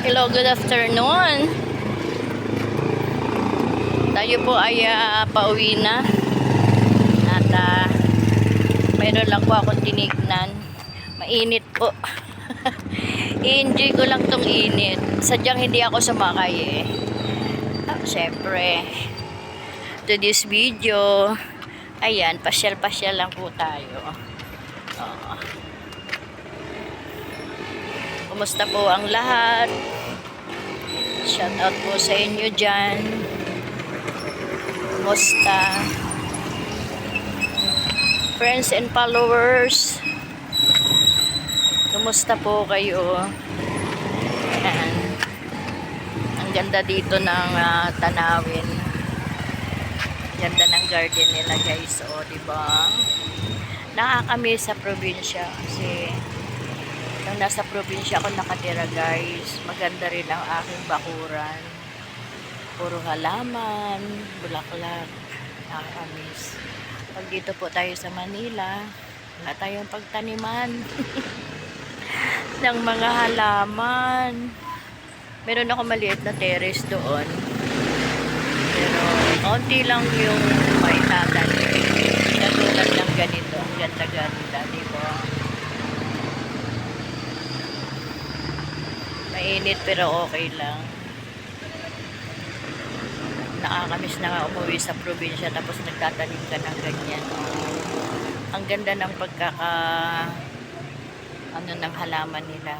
Hello, good afternoon. Tayo po ay pauwi na. At mayroon lang po akong tinignan. Mainit po. I-enjoy ko lang tong init. Sadyang hindi ako sumakay Siyempre, to this video, ayan, pasyal-pasyal lang po tayo. Kumusta po ang lahat? Shout out po sa inyo dyan. Kumusta? Friends and followers, kumusta po kayo? Ayan. Ang ganda dito ng tanawin. Ganda ng garden nila, guys. O, diba? Nakakamiss sa probinsya kasi nung nasa probinsya ako nakatira, guys, maganda rin ang aking bakuran. Puro halaman, bulaklak. Nakakamiss. Pag dito po tayo sa Manila, wala tayong pagtaniman ng mga halaman. Meron ako maliit na terrace doon. Pero konti lang yung may tatanim. Katulad ng ganito. Ang ganda-ganda, diba? Mainit pero okay lang. Nakakamiss na nga umuwi sa probinsya tapos nagtatanim ka ng ganyan. Ang ganda ng ng halaman nila.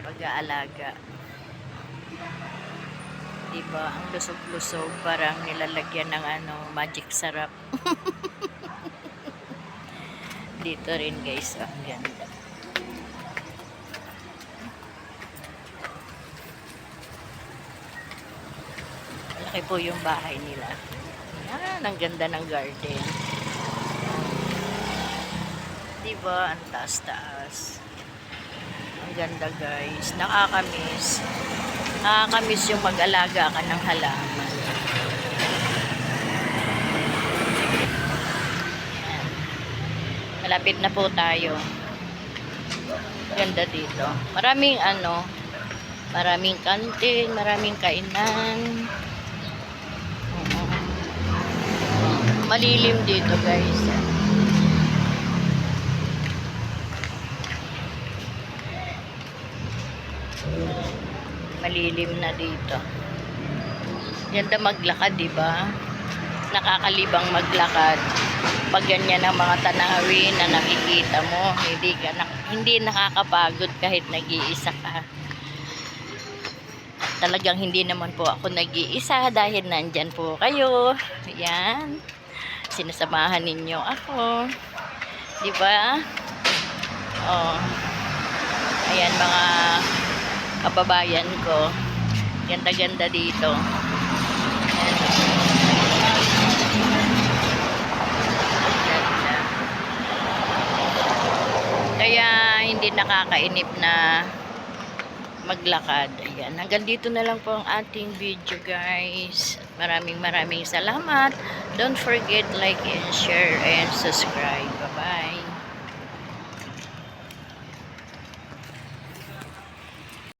Pag-aalaga. Diba? Ang lusog-lusog, parang nilalagyan ng magic sarap. Dito rin, guys. Ang ganda. Malaki po yung bahay nila. Yan, ang ganda ng garden. Diba? Ang taas-taas. Ang ganda, guys. Nakakamiss. Nakakamiss yung mag-alaga ka ng halaman. Yan. Malapit na po tayo. Ganda dito. Maraming maraming kantin, maraming kainan. Malilim dito, guys. Malilim na dito. Ganda maglakad, diba? Nakakalibang maglakad. Pag ganyan ang mga tanawin na nakikita mo, hindi nakakapagod kahit nag-iisa ka. Talagang hindi naman po ako nag-iisa dahil nandyan po kayo. Ayan. Sinasamahan ninyo ako. Diba? Oh. Ayan, mga kababayan ko. Ganda-ganda dito. Ganda. Kaya hindi nakakainip na maglakad. Ayan. Hanggang dito na lang po ang ating video, guys. Maraming salamat. Don't forget like and share and subscribe. Bye-bye.